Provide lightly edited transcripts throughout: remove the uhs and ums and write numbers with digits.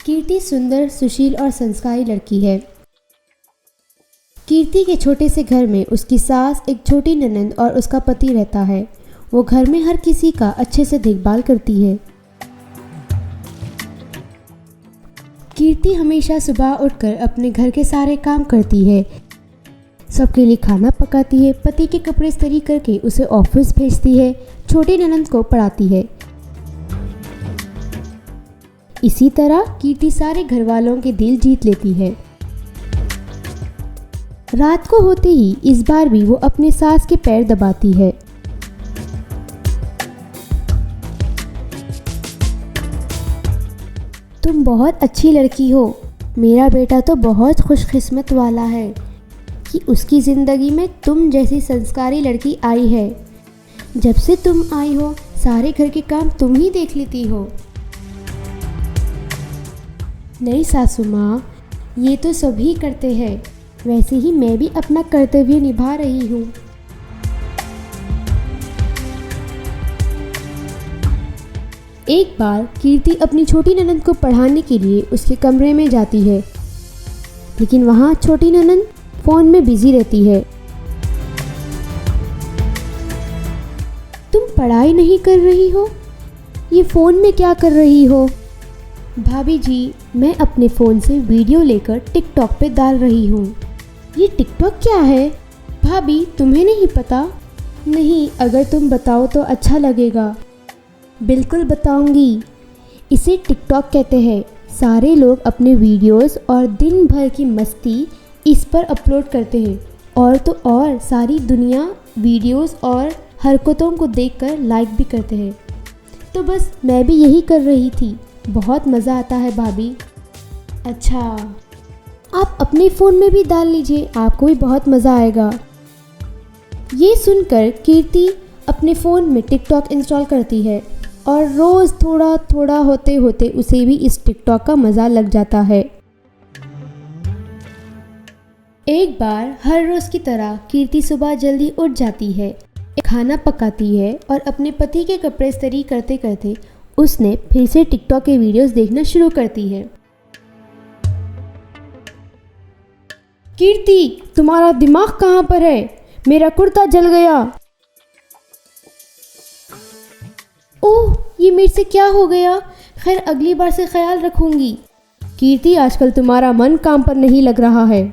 कीर्ति सुंदर, सुशील और संस्कारी लड़की है। कीर्ति के छोटे से घर में उसकी सास, एक छोटी ननंद और उसका पति रहता है। वो घर में हर किसी का अच्छे से देखभाल करती है। कीर्ति हमेशा सुबह उठकर अपने घर के सारे काम करती है। सबके लिए खाना पकाती है, पति के कपड़े इस्त्री करके उसे ऑफिस भेजती है, छोटी ननंद को पढ़ाती है। इसी तरह कीर्ति सारे घर वालों के दिल जीत लेती है। रात को होते ही इस बार भी वो अपने सास के पैर दबाती है। तुम बहुत अच्छी लड़की हो। मेरा बेटा तो बहुत खुशकिस्मत वाला है कि उसकी ज़िंदगी में तुम जैसी संस्कारी लड़की आई है। जब से तुम आई हो सारे घर के काम तुम ही देख लेती हो। नहीं सासू माँ, ये तो सभी करते हैं, वैसे ही मैं भी अपना कर्तव्य निभा रही हूँ। एक बार कीर्ति अपनी छोटी ननंद को पढ़ाने के लिए उसके कमरे में जाती है, लेकिन वहाँ छोटी ननंद फ़ोन में बिजी रहती है। तुम पढ़ाई नहीं कर रही हो? ये फ़ोन में क्या कर रही हो? भाभी जी, मैं अपने फ़ोन से वीडियो लेकर टिकटॉक पे डाल रही हूँ। ये टिकटॉक क्या है? भाभी, तुम्हें नहीं पता? नहीं, अगर तुम बताओ तो अच्छा लगेगा। बिल्कुल बताऊंगी। इसे टिकटॉक कहते हैं। सारे लोग अपने वीडियोस और दिन भर की मस्ती इस पर अपलोड करते हैं, और तो और सारी दुनिया वीडियोस और हरकतों को देखकर लाइक भी करते हैं। तो बस मैं भी यही कर रही थी। बहुत मज़ा आता है भाभी। अच्छा, आप अपने फ़ोन में भी डाल लीजिए, आपको भी बहुत मज़ा आएगा। ये सुनकर कीर्ति अपने फ़ोन में टिकटॉक इंस्टॉल करती है और रोज़ थोड़ा थोड़ा होते होते उसे भी इस टिकटॉक का मज़ा लग जाता है। एक बार हर रोज़ की तरह कीर्ति सुबह जल्दी उठ जाती है, खाना पकाती है और अपने पति के कपड़े इस्त्री करते करते उसने फिर से टिकटॉक के वीडियोस देखना शुरू करती है। कीर्ति, तुम्हारा दिमाग कहाँ पर है? मेरा कुर्ता जल गया। ओह, ये मेरे से क्या हो गया? खैर, अगली बार से ख्याल रखूंगी। कीर्ति, आजकल तुम्हारा मन काम पर नहीं लग रहा है।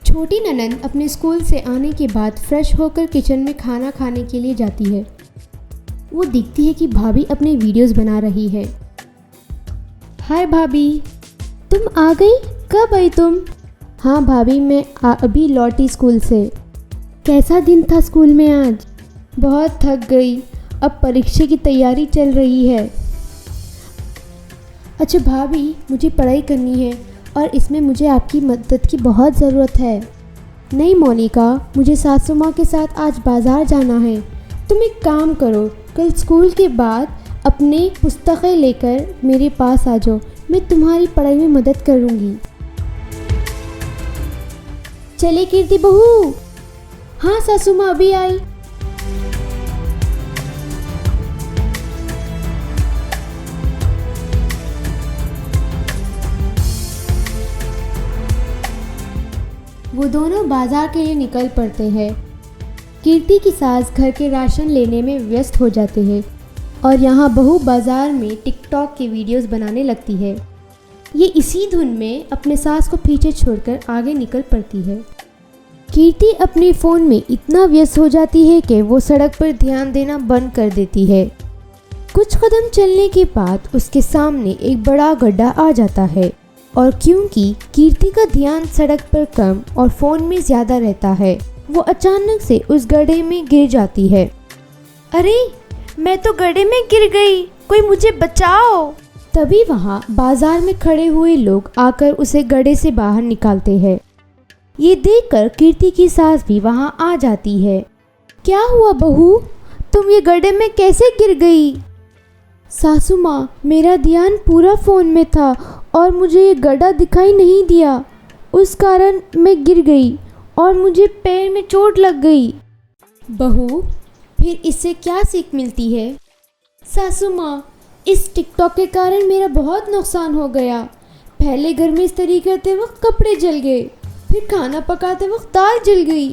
छोटी ननंद अपने स्कूल से आने के बाद फ्रेश होकर किचन में खाना खाने के लिए जाती है। वो देखती है कि भाभी अपने वीडियोस बना रही है। हाय भाभी, तुम आ गई? कब आई तुम? हाँ भाभी, मैं अभी लौटी स्कूल से। कैसा दिन था स्कूल में आज? बहुत थक गई, अब परीक्षा की तैयारी चल रही है। अच्छा भाभी, मुझे पढ़ाई करनी है और इसमें मुझे आपकी मदद की बहुत ज़रूरत है। नहीं मोनिका, मुझे सासू माँ के साथ आज बाज़ार जाना है। तुम एक काम करो, कल स्कूल के बाद अपने पुस्तकें लेकर मेरे पास आ जाओ, मैं तुम्हारी पढ़ाई में मदद करूँगी। चले कीर्ति बहू। हाँ सासू माँ, अभी आई। वो दोनों बाजार के लिए निकल पड़ते हैं। कीर्ति की सास घर के राशन लेने में व्यस्त हो जाते हैं और यहाँ बहू बाजार में टिकटॉक के वीडियोस बनाने लगती है। ये इसी धुन में अपने सास को पीछे छोड़कर आगे निकल पड़ती है। कीर्ति अपने फ़ोन में इतना व्यस्त हो जाती है कि वो सड़क पर ध्यान देना बंद कर देती है। कुछ कदम चलने के बाद उसके सामने एक बड़ा गड्ढा आ जाता है, और क्योंकि कीर्ति का ध्यान सड़क पर कम और फ़ोन में ज़्यादा रहता है, वो अचानक से उस गड्ढे में गिर जाती है। अरे, मैं तो गड्ढे में गिर गई, कोई मुझे बचाओ। तभी वहाँ बाजार में खड़े हुए लोग आकर उसे गड्ढे से बाहर निकालते हैं। ये देखकर कीर्ति की सास भी वहाँ आ जाती है। क्या हुआ बहू, तुम ये गड्ढे में कैसे गिर गई? सासू माँ, मेरा ध्यान पूरा फ़ोन में था और मुझे ये गड्ढा दिखाई नहीं दिया। उस कारण मैं गिर गई और मुझे पैर में चोट लग गई। बहू, फिर इससे क्या सीख मिलती है? सासू माँ, इस टिकटॉक के कारण मेरा बहुत नुकसान हो गया। पहले घर में इस्त्री करते वक्त कपड़े जल गए, फिर खाना पकाते वक्त दाल जल गई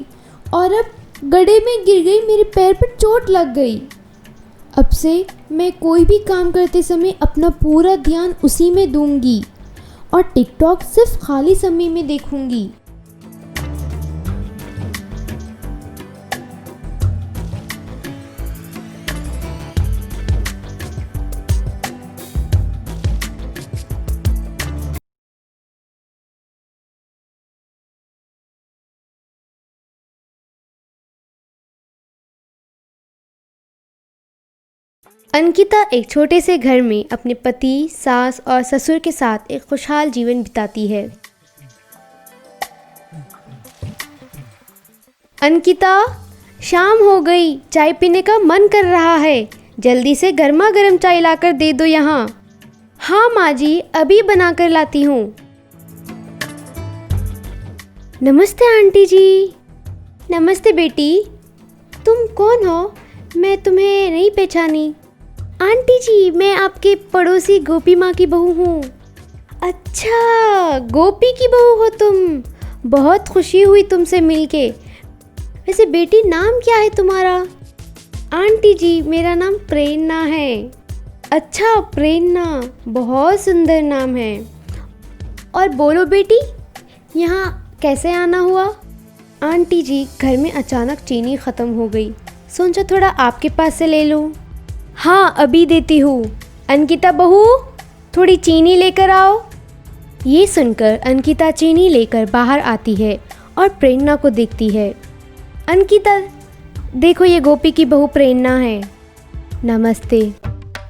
और अब गड्ढे में गिर गई, मेरे पैर पर चोट लग गई। अब से मैं कोई भी काम करते समय अपना पूरा ध्यान उसी में दूंगी और टिकटॉक सिर्फ खाली समय में देखूंगी। अंकिता एक छोटे से घर में अपने पति, सास और ससुर के साथ एक खुशहाल जीवन बिताती है। अंकिता, शाम हो गई, चाय पीने का मन कर रहा है। जल्दी से गर्मा गर्म चाय लाकर दे दो यहाँ। हाँ माँ जी, अभी बना कर लाती हूँ। नमस्ते आंटी जी। नमस्ते बेटी। तुम कौन हो? मैं तुम्हें नहीं पहचानी। आंटी जी, मैं आपके पड़ोसी गोपी माँ की बहू हूँ। अच्छा, गोपी की बहू हो तुम। बहुत खुशी हुई तुमसे मिलके। वैसे बेटी, नाम क्या है तुम्हारा? आंटी जी, मेरा नाम प्रेरणा है। अच्छा प्रेरणा, बहुत सुंदर नाम है। और बोलो बेटी, यहाँ कैसे आना हुआ? आंटी जी, घर में अचानक चीनी ख़त्म हो गई, सोचा थोड़ा आपके पास से ले लूँ। हाँ, अभी देती हूँ। अंकिता बहू, थोड़ी चीनी लेकर आओ। ये सुनकर अंकिता चीनी लेकर बाहर आती है और प्रेरणा को देखती है। अंकिता, देखो ये गोपी की बहू प्रेरणा है। नमस्ते।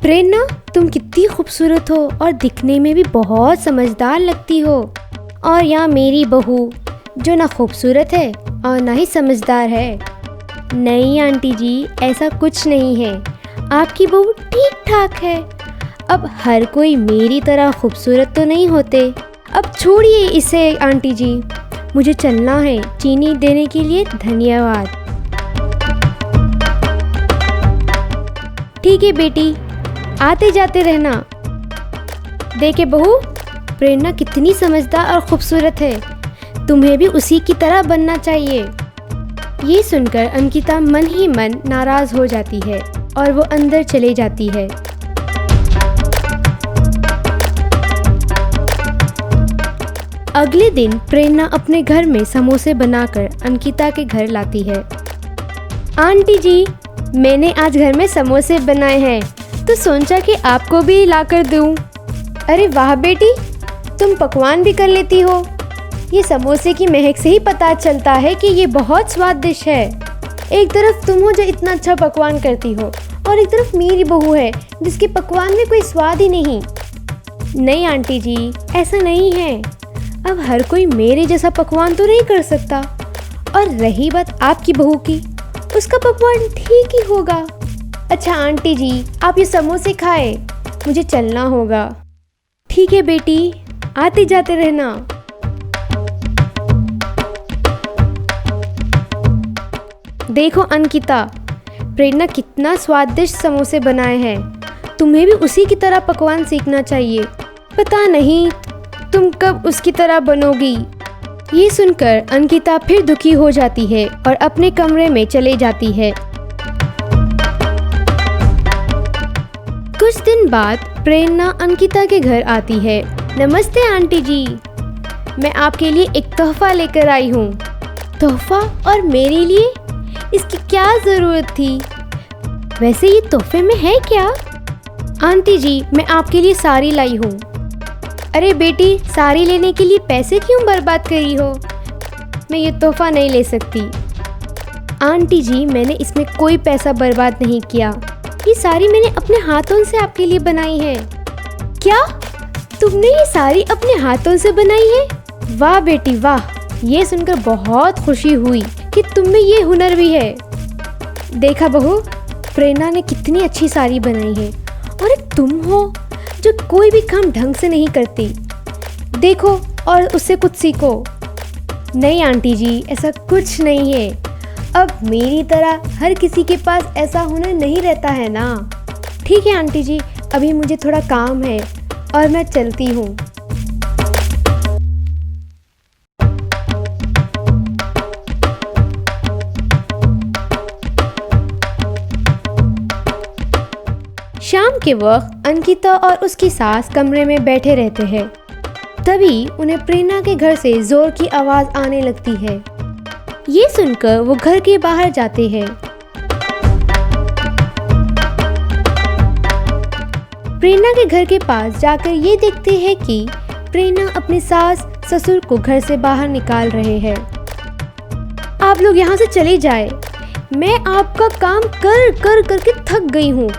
प्रेरणा, तुम कितनी खूबसूरत हो और दिखने में भी बहुत समझदार लगती हो। और यहाँ मेरी बहू जो ना खूबसूरत है और ना ही समझदार है। नहीं आंटी जी, ऐसा कुछ नहीं है। आपकी बहू ठीक ठाक है। अब हर कोई मेरी तरह खूबसूरत तो नहीं होते। अब छोड़िए इसे आंटी जी, मुझे चलना है। चीनी देने के लिए धन्यवाद। ठीक है बेटी, आते जाते रहना। देखे बहू, प्रेरणा कितनी समझदार और खूबसूरत है। तुम्हें भी उसी की तरह बनना चाहिए। ये सुनकर अंकिता मन ही मन नाराज़ हो जाती है और वो अंदर चले जाती है। अगले दिन प्रेरणा अपने घर में समोसे बनाकर अंकिता के घर लाती है। आंटी जी, मैंने आज घर में समोसे बनाए हैं, तो सोचा कि आपको भी लाकर दूं। अरे वाह बेटी, तुम पकवान भी कर लेती हो। ये समोसे की महक से ही पता चलता है कि ये बहुत स्वादिष्ट है। एक तरफ तुम हो जो इतना अच्छा पकवान करती हो और एक तरफ मेरी बहू है जिसके पकवान में कोई स्वाद ही नहीं। नहीं आंटी जी, ऐसा नहीं है। अब हर कोई मेरे जैसा पकवान तो नहीं कर सकता। और रही बात आपकी बहू की, उसका पकवान ठीक ही होगा। अच्छा आंटी जी, आप ये समोसे खाए, मुझे चलना होगा। ठीक है बेटी, आते जाते रहना। देखो अंकिता, प्रेरणा कितना स्वादिष्ट समोसे बनाए हैं। तुम्हें भी उसी की तरह पकवान सीखना चाहिए। पता नहीं तुम कब उसकी तरह बनोगी। ये सुनकर अंकिता फिर दुखी हो जाती है और अपने कमरे में चले जाती है। कुछ दिन बाद प्रेरणा अंकिता के घर आती है। नमस्ते आंटी जी, मैं आपके लिए एक तोहफा लेकर आई हूँ। तोहफा? और मेरे लिए? इसकी क्या ज़रूरत थी? वैसे ये तोहफे में है क्या? आंटी जी, मैं आपके लिए साड़ी लाई हूँ। अरे बेटी, साड़ी लेने के लिए पैसे क्यों बर्बाद करी हो? मैं ये तोहफा नहीं ले सकती। आंटी जी, मैंने इसमें कोई पैसा बर्बाद नहीं किया। ये साड़ी मैंने अपने हाथों से आपके लिए बनाई है। क्या? तुमने ये साड़ी अपने हाथों से बनाई है? वाह बेटी वाह, ये सुनकर बहुत खुशी हुई कि तुम में ये हुनर भी है। देखा बहू, प्रेरणा ने कितनी अच्छी साड़ी बनाई है और एक तुम हो जो कोई भी काम ढंग से नहीं करती। देखो और उससे कुछ सीखो। नहीं आंटी जी, ऐसा कुछ नहीं है। अब मेरी तरह हर किसी के पास ऐसा हुनर नहीं रहता है ना। ठीक है आंटी जी, अभी मुझे थोड़ा काम है और मैं चलती हूँ। शाम के वक्त अंकिता और उसकी सास कमरे में बैठे रहते हैं। तभी उन्हें प्रेरणा के घर से जोर की आवाज आने लगती है। ये सुनकर वो घर के बाहर जाते हैं। प्रेरणा के घर के पास जाकर ये देखते हैं कि प्रेरणा अपनी सास ससुर को घर से बाहर निकाल रहे हैं। आप लोग यहाँ से चले जाए, मैं आपका काम कर कर करके थक गई हूँ।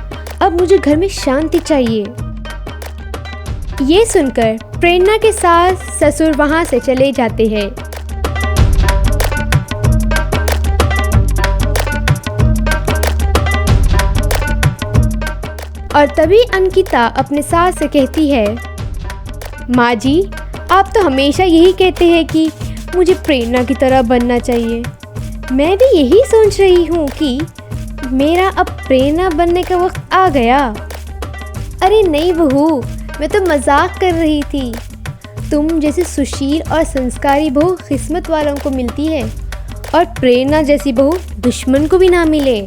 अब मुझे घर में शांति चाहिए। ये सुनकर प्रेरणा के सास ससुर वहां से चले जाते हैं। और तभी अंकिता अपने सास से कहती है, माँ जी, आप तो हमेशा यही कहते हैं कि मुझे प्रेरणा की तरह बनना चाहिए। मैं भी यही सोच रही हूँ कि मेरा अब प्रेरणा बनने का वक्त आ गया। अरे नहीं बहू, मैं तो मजाक कर रही थी। तुम जैसे सुशील और संस्कारी बहू किस्मत वालों को मिलती है और प्रेरणा जैसी बहू दुश्मन को भी ना मिले।